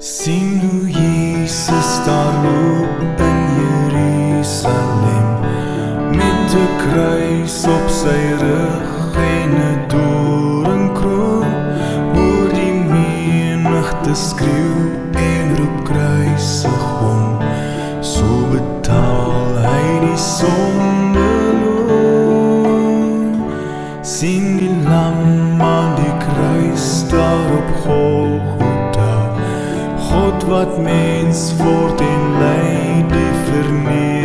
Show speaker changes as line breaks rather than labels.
Sien hoe Jesus daar loop in Jerusalem, met 'n kruis op sy rug en 'n doringkroon. Hoor die menigte skreeu en roep kruisig hom, so betaal hy die sondeloon. Sien die lam aan die kruis daar op Golgotha, God wat mens word en ly die verneem.